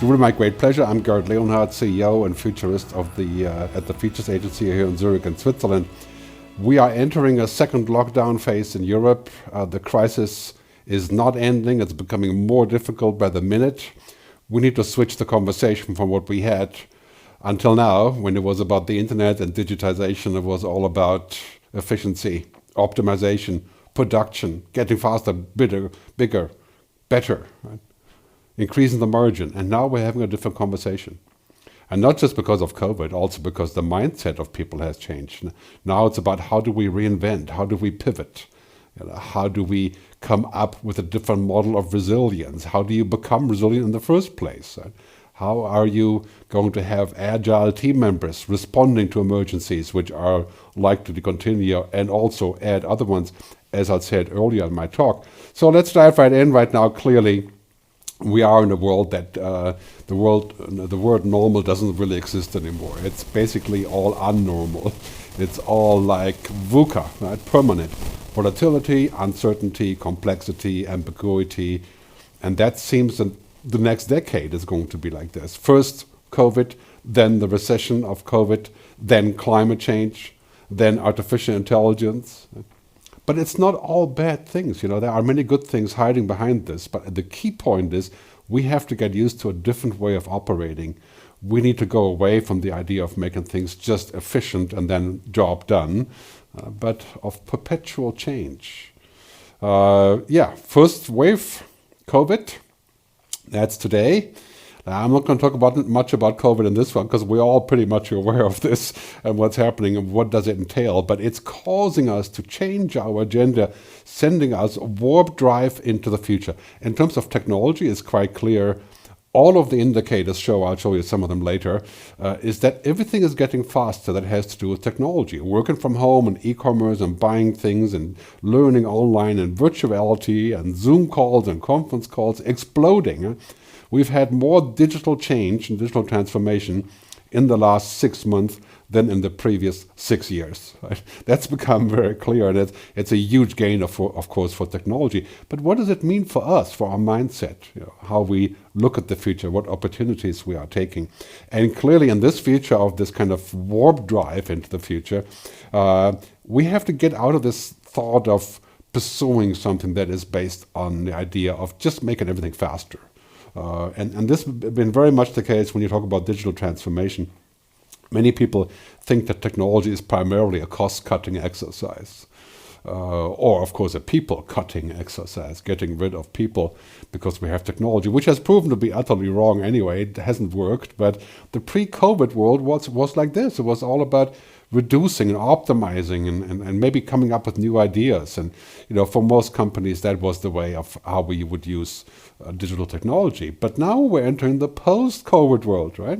It's really my great pleasure. I'm Gerd, Leonhard, CEO and futurist of at the Futures Agency here in Zurich in Switzerland. We are entering a second lockdown phase in Europe. The crisis is not ending. It's becoming more difficult by the minute. We need to switch the conversation from what we had until now, when it was about the internet and digitization. It was all about efficiency, optimization, production, getting faster, bigger, better, right? Increasing the margin. And now we're having a different conversation. And not just because of COVID, also because the mindset of people has changed. Now it's about how do we reinvent, how do we pivot, how do we come up with a different model of resilience? How do you become resilient in the first place? How are you going to have agile team members responding to emergencies which are likely to continue, and also add other ones, as I said earlier in my talk. So let's dive right in right now. Clearly, we are in a world that the word normal doesn't really exist anymore. It's basically all unnormal. It's all like VUCA, right? Permanent. Volatility, uncertainty, complexity, ambiguity. And that seems that the next decade is going to be like this. First COVID, then the recession of COVID, then climate change, then artificial intelligence. But it's not all bad things. There are many good things hiding behind this. But the key point is we have to get used to a different way of operating. We need to go away from the idea of making things just efficient and then job done, but of perpetual change. First wave, COVID. That's today. I'm not going to talk much about COVID in this one because we're all pretty much aware of this and what's happening and what does it entail. But it's causing us to change our agenda, sending us a warp drive into the future. In terms of technology, it's quite clear. All of the indicators show, I'll show you some of them later, is that everything is getting faster that has to do with technology. Working from home and e-commerce and buying things and learning online and virtuality and Zoom calls and conference calls exploding. We've had more digital change and digital transformation in the last 6 months than in the previous 6 years. Right? That's become very clear, and it's a huge gain, of course, for technology. But what does it mean for us, for our mindset, how we look at the future, what opportunities we are taking? And clearly in this future of this kind of warp drive into the future, we have to get out of this thought of pursuing something that is based on the idea of just making everything faster. And this has been very much the case when you talk about digital transformation. Many people think that technology is primarily a cost-cutting exercise, or of course a people-cutting exercise, getting rid of people because we have technology, which has proven to be utterly wrong anyway. It hasn't worked, but the pre-COVID world was like this. It was all about reducing and optimizing and maybe coming up with new ideas. And for most companies, that was the way of how we would use digital technology. But now we're entering the post-COVID world, right?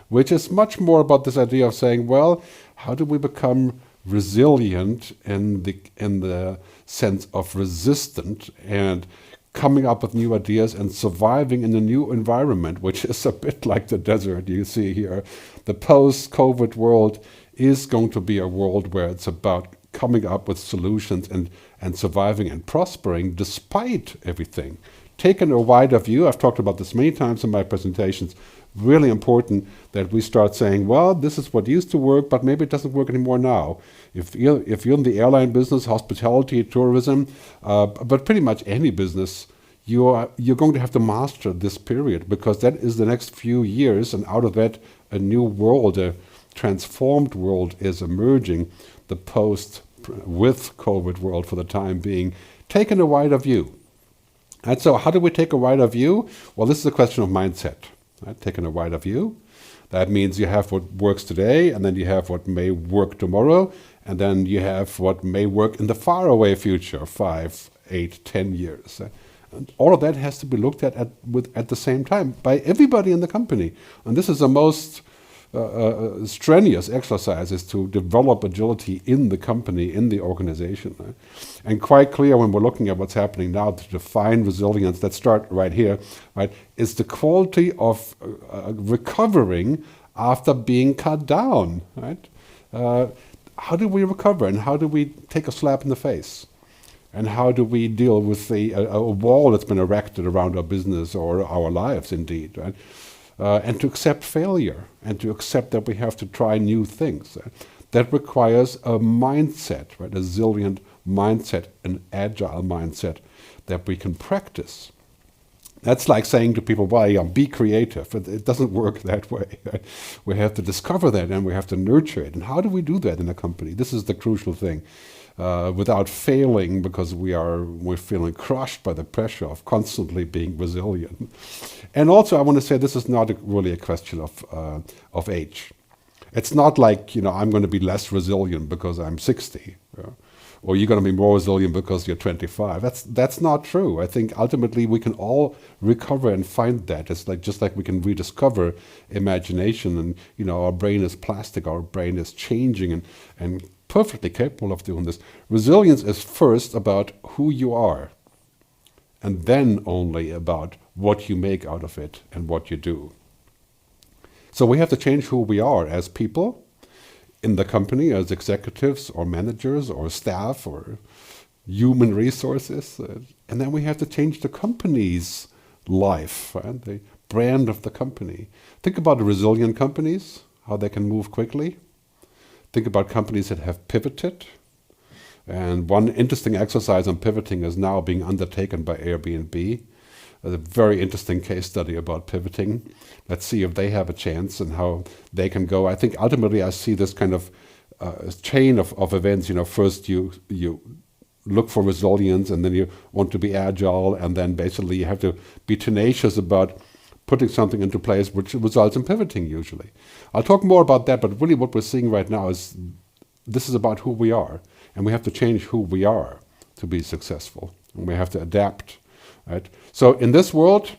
Which is much more about this idea of saying, well, how do we become resilient in the sense of resistant and coming up with new ideas and surviving in a new environment, which is a bit like the desert you see here. The post-COVID world is going to be a world where it's about coming up with solutions and surviving and prospering despite everything. Taking a wider view, I've talked about this many times in my presentations, really important that we start saying, well, this is what used to work, but maybe it doesn't work anymore now. If you're in the airline business, hospitality, tourism, but pretty much any business, you're going to have to master this period, because that is the next few years, and out of that, a new world, a transformed world is emerging, the post with COVID world for the time being, taking a wider view. And so how do we take a wider view? Well, this is a question of mindset. Right? Taking a wider view. That means you have what works today, and then you have what may work tomorrow, and then you have what may work in the faraway future, 5, 8, 10 years. And all of that has to be looked at the same time by everybody in the company. And this is the most strenuous exercise, is to develop agility in the company, in the organization. Right? And quite clear when we're looking at what's happening now to define resilience, let's start right here, right, is the quality of recovering after being cut down. Right? How do we recover, and how do we take a slap in the face? And how do we deal with a wall that's been erected around our business or our lives, indeed, right? and to accept failure, and to accept that we have to try new things. That requires a mindset, right? A resilient mindset, an agile mindset that we can practice. That's like saying to people, well, yeah, be creative. It doesn't work that way. Right? We have to discover that and we have to nurture it. And how do we do that in a company? This is the crucial thing. Without failing, because we're feeling crushed by the pressure of constantly being resilient. And also, I want to say this is not really a question of age. It's not like, I'm going to be less resilient because I'm 60, or you're going to be more resilient because you're 25. That's not true. I think ultimately we can all recover and find that. It's like just like we can rediscover imagination, and our brain is plastic, our brain is changing, and perfectly capable of doing this. Resilience is first about who you are, and then only about what you make out of it and what you do. So we have to change who we are as people in the company, as executives or managers or staff or human resources. And then we have to change the company's life, right? The brand of the company. Think about the resilient companies, how they can move quickly. Think about companies that have pivoted. And one interesting exercise on pivoting is now being undertaken by Airbnb. A very interesting case study about pivoting. Let's see if they have a chance and how they can go. I think ultimately I see this kind of chain of events. First you look for resilience, and then you want to be agile, and then basically you have to be tenacious about putting something into place which results in pivoting usually. I'll talk more about that, but really what we're seeing right now is this is about who we are, and we have to change who we are to be successful, and we have to adapt. Right? So in this world,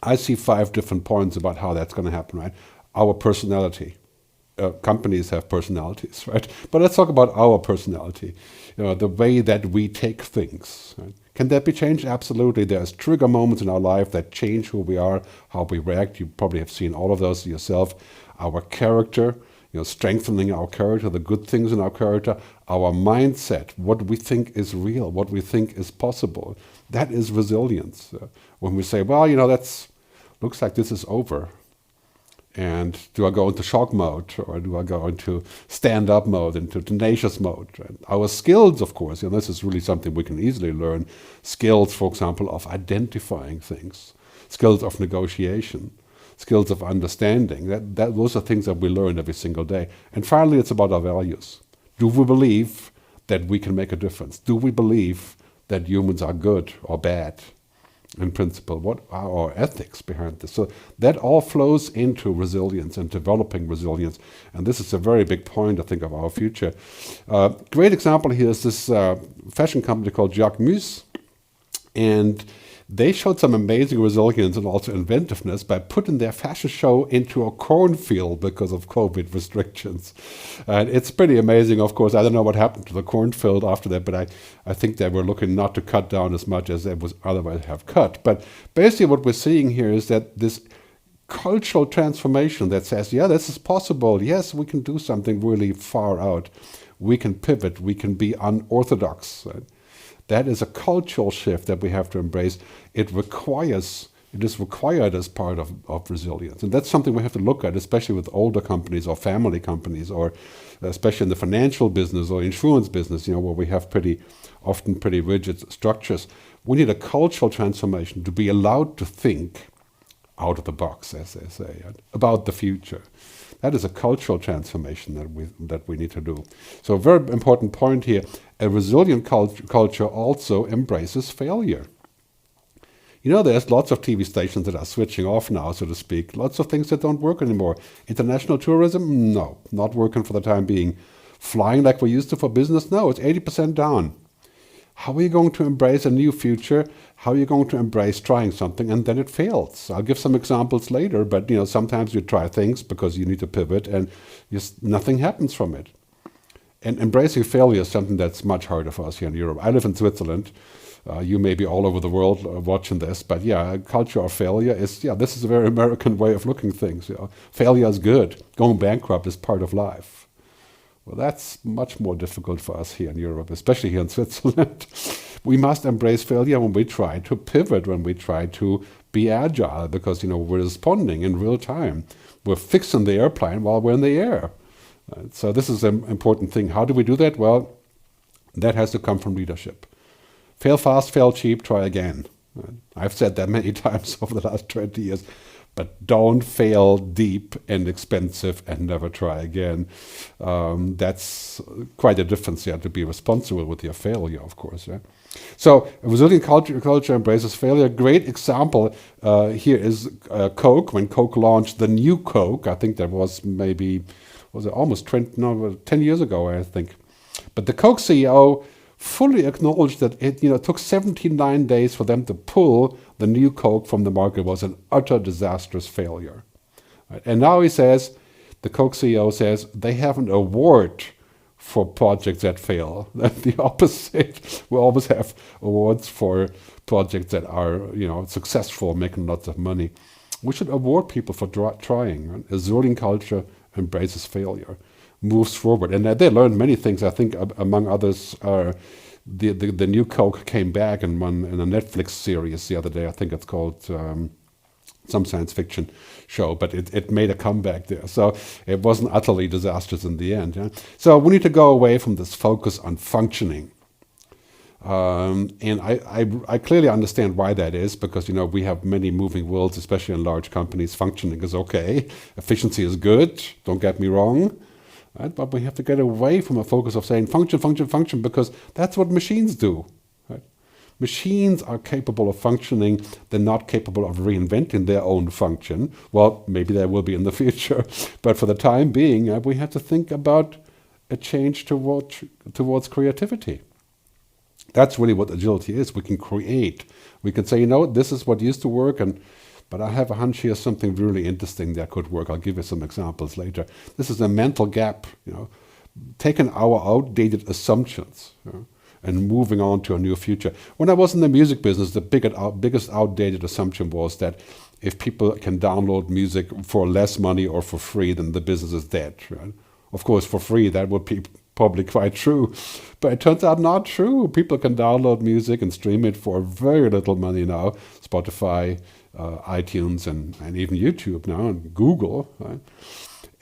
I see 5 different points about how that's going to happen. Right? Our personality. Companies have personalities, right? But let's talk about our personality. The way that we take things. Right? Can that be changed? Absolutely. There's trigger moments in our life that change who we are, how we react. You probably have seen all of those yourself. Our character. Strengthening our character, the good things in our character, our mindset, what we think is real, what we think is possible. That is resilience. When we say, well, that's looks like this is over. And do I go into shock mode, or do I go into stand-up mode, into tenacious mode? And our skills, of course, this is really something we can easily learn. Skills, for example, of identifying things, skills of negotiation, skills of understanding. Those are things that we learn every single day. And finally, it's about our values. Do we believe that we can make a difference? Do we believe that humans are good or bad in principle? What are our ethics behind this? So that all flows into resilience and developing resilience. And this is a very big point, I think, of our future. Great example here is this fashion company called Jacques Mus. And they showed some amazing resilience and also inventiveness by putting their fashion show into a cornfield because of COVID restrictions. And it's pretty amazing, of course. I don't know what happened to the cornfield after that, but I think they were looking not to cut down as much as they would otherwise have cut. But basically what we're seeing here is that this cultural transformation that says, yeah, this is possible. Yes, we can do something really far out. We can pivot. We can be unorthodox. Right? That is a cultural shift that we have to embrace. It is required as part of resilience. And that's something we have to look at, especially with older companies or family companies, or especially in the financial business or insurance business, where we have often pretty rigid structures. We need a cultural transformation to be allowed to think out of the box, as they say, about the future. That is a cultural transformation that we need to do. So a very important point here, a resilient culture also embraces failure. There's lots of TV stations that are switching off now, so to speak. Lots of things that don't work anymore. International tourism? No, not working for the time being. Flying like we used to for business? No, it's 80% down. How are you going to embrace a new future? How are you going to embrace trying something and then it fails? I'll give some examples later, but sometimes you try things because you need to pivot and just nothing happens from it. And embracing failure is something that's much harder for us here in Europe. I live in Switzerland. You may be all over the world watching this, but a culture of failure is, this is a very American way of looking at things. Failure is good. Going bankrupt is part of life. Well, that's much more difficult for us here in Europe, especially here in Switzerland. We must embrace failure when we try to pivot, when we try to be agile because, we're responding in real time. We're fixing the airplane while we're in the air. So this is an important thing. How do we do that? Well, that has to come from leadership. Fail fast, fail cheap, try again. I've said that many times over the last 20 years. But don't fail deep and expensive and never try again. That's quite a difference. You have to be responsible with your failure, of course. Yeah? So a resilient culture embraces failure. Great example here is Coke. When Coke launched the new Coke, I think that was almost 10 years ago, I think. But the Coke CEO fully acknowledged that it took 79 days for them to pull the new Coke from the market. Was an utter disastrous failure. Right? And now the Coke CEO says, they have an award for projects that fail. That's the opposite. We always have awards for projects that are successful, making lots of money. We should award people for trying. Right? A resilient culture embraces failure, moves forward, and they learned many things. I think among others, the new Coke came back and won in a Netflix series the other day. I think it's called some science fiction show, but it made a comeback there. So it wasn't utterly disastrous in the end. Yeah? So we need to go away from this focus on functioning. And I clearly understand why that is, because we have many moving worlds, especially in large companies. Functioning is okay, efficiency is good, don't get me wrong, right? But we have to get away from a focus of saying function, function, function, because that's what machines do. Right? Machines are capable of functioning, they're not capable of reinventing their own function. Well, maybe they will be in the future, but for the time being, we have to think about a change towards creativity. That's really what agility is. We can create. We can say, this is what used to work, but I have a hunch here's something really interesting that could work. I'll give you some examples later. This is a mental gap, taking our outdated assumptions and moving on to a new future. When I was in the music business, the biggest outdated assumption was that if people can download music for less money or for free, then the business is dead. Right? Of course, for free, that would be probably quite true, but it turns out not true. People can download music and stream it for very little money now. Spotify, iTunes, and even YouTube now, and Google. Right?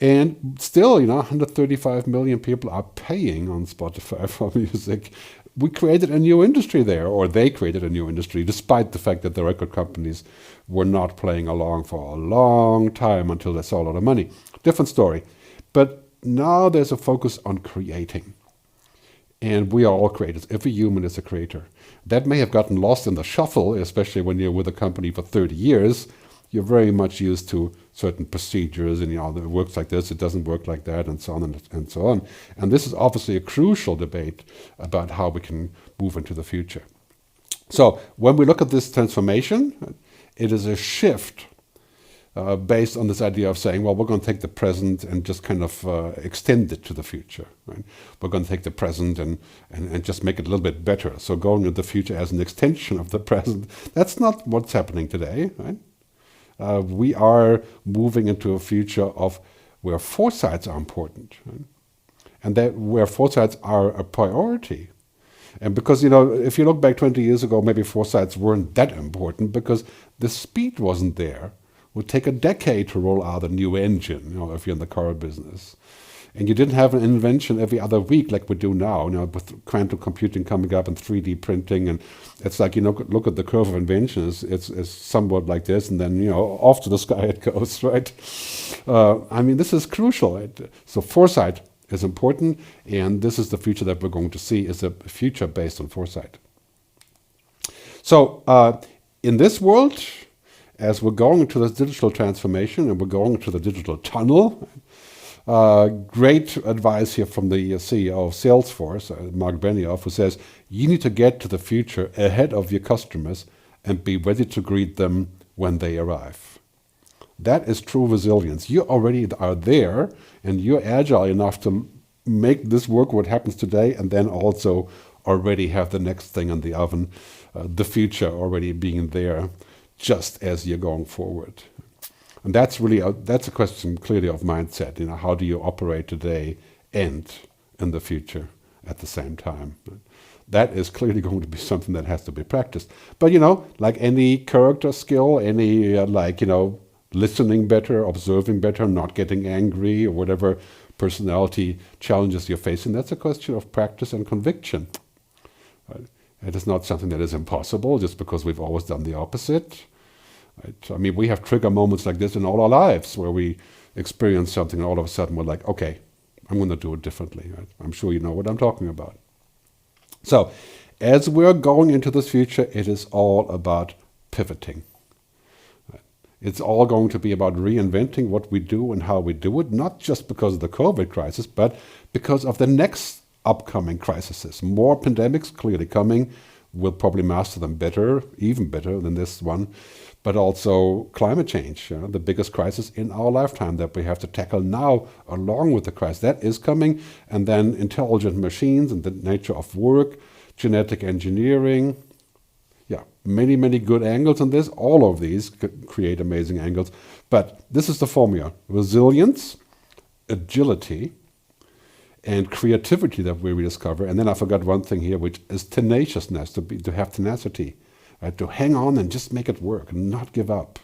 And still, 135 million people are paying on Spotify for music. We created a new industry there, or they created a new industry, despite the fact that the record companies were not playing along for a long time until they saw a lot of money. Different story. But now there's a focus on creating. And we are all creators. Every human is a creator. That may have gotten lost in the shuffle, especially when you're with a company for 30 years. You're very much used to certain procedures, and it works like this, it doesn't work like that, and so on and so on. And this is obviously a crucial debate about how we can move into the future. So when we look at this transformation, it is a shift based on this idea of saying, well, we're going to take the present and just kind of extend it to the future. Right? We're going to take the present and just make it a little bit better. So going into the future as an extension of the present, that's not what's happening today. Right? We are moving into a future of where foresights are important, right? And that where foresights are a priority. And because, if you look back 20 years ago, maybe foresights weren't that important because the speed wasn't there. It would take a decade to roll out a new engine, if you're in the car business. And you didn't have an invention every other week like we do now, with quantum computing coming up and 3D printing. And it's like, look at the curve of inventions. It's somewhat like this, and then, off to the sky it goes, right? This is crucial. Right? So foresight is important, and this is the future that we're going to see, is a future based on foresight. So in this world, as we're going into this digital transformation and we're going into the digital tunnel, great advice here from the CEO of Salesforce, Mark Benioff, who says, you need to get to the future ahead of your customers and be ready to greet them when they arrive. That is true resilience. You already are there, and you're agile enough to make this work what happens today, and then also already have the next thing in the oven, the future already being there, just as you're going forward. And that's really that's a question clearly of mindset. How do you operate today and in the future? at the same time. That is clearly going to be something that has to be practiced. But, like any character skill, any, listening better, observing better, not getting angry, or whatever personality challenges you're facing, that's a question of practice and conviction. Right? It is not something that is impossible just because we've always done the opposite. Right? I mean, we have trigger moments like this in all our lives where we experience something and all of a sudden we're like, okay, I'm going to do it differently. Right? I'm sure you know what I'm talking about. So, as we're going into this future, it is all about pivoting. Right? It's all going to be about reinventing what we do and how we do it, not just because of the COVID crisis, but because of the next upcoming crises. More pandemics clearly coming. We'll probably master them better, even better than this one. But also climate change, the biggest crisis in our lifetime that we have to tackle now along with the crisis. That is coming. And then intelligent machines and the nature of work, genetic engineering. Yeah, many, many good angles on this. All of these could create amazing angles. But this is the formula. Resilience, agility, and creativity that we rediscover. And then I forgot one thing here, which is tenaciousness, to have tenacity. To hang on and just make it work and not give up.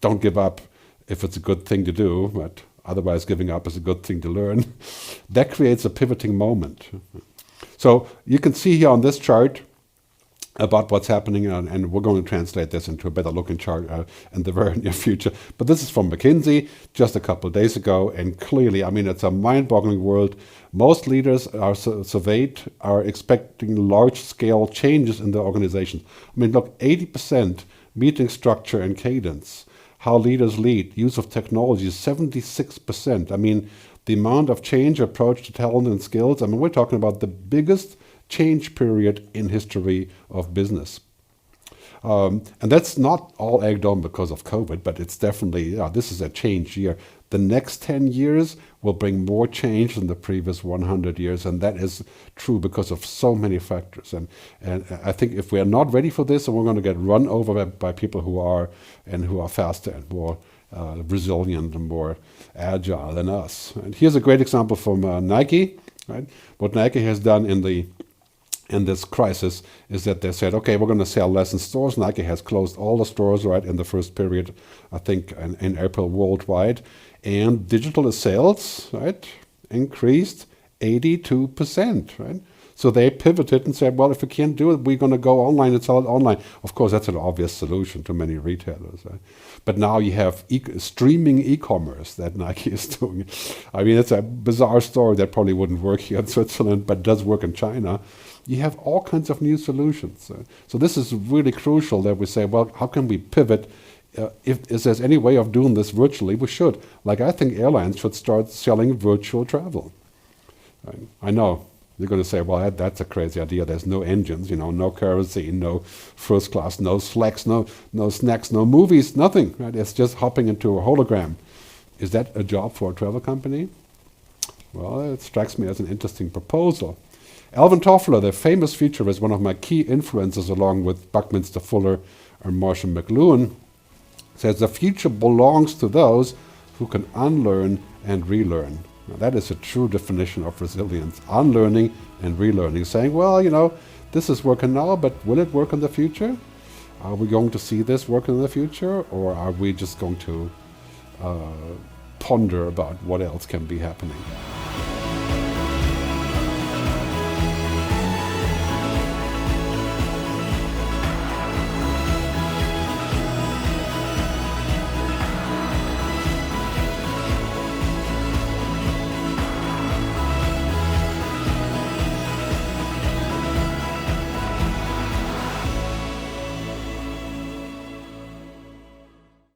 Don't give up if it's a good thing to do, but otherwise giving up is a good thing to learn. That creates a pivoting moment. So you can see here on this chart about what's happening, and we're going to translate this into a better looking chart in the very near future. But this is from McKinsey just a couple of days ago, and clearly, I mean, it's a mind-boggling world. Most leaders are surveyed are expecting large-scale changes in their organizations. I mean, look, 80% meeting structure and cadence, how leaders lead, use of technology is 76%. I mean, the amount of change approach to talent and skills, I mean, we're talking about the biggest change period in history of business. And that's not all egged on because of COVID, but it's definitely, this is a change year. The next 10 years will bring more change than the previous 100 years, and that is true because of so many factors. And I think if we are not ready for this, we're going to get run over by people who are faster and more resilient and more agile than us. And here's a great example from Nike. Right? What Nike has done in this crisis is that they said, okay, we're going to sell less in stores. Nike has closed all the stores right in the first period, I think in April worldwide. And digital sales, right, increased 82%, right? So they pivoted and said, well, if we can't do it, we're going to go online and sell it online. Of course, that's an obvious solution to many retailers. Right? But now you have streaming e-commerce that Nike is doing. I mean, it's a bizarre story that probably wouldn't work here in Switzerland, but does work in China. You have all kinds of new solutions. So this is really crucial that we say, well, how can we pivot? If there's any way of doing this virtually, we should. Like, I think airlines should start selling virtual travel. Right? I know. You're going to say, well, that's a crazy idea. There's no engines, no kerosene, no first class, no slacks, no snacks, no movies, nothing. Right? It's just hopping into a hologram. Is that a job for a travel company? Well, it strikes me as an interesting proposal. Alvin Toffler, the famous futurist, one of my key influences along with Buckminster Fuller and Marshall McLuhan, says the future belongs to those who can unlearn and relearn. Now, that is a true definition of resilience, unlearning and relearning, saying, well, this is working now, but will it work in the future? Are we going to see this work in the future, or are we just going to ponder about what else can be happening?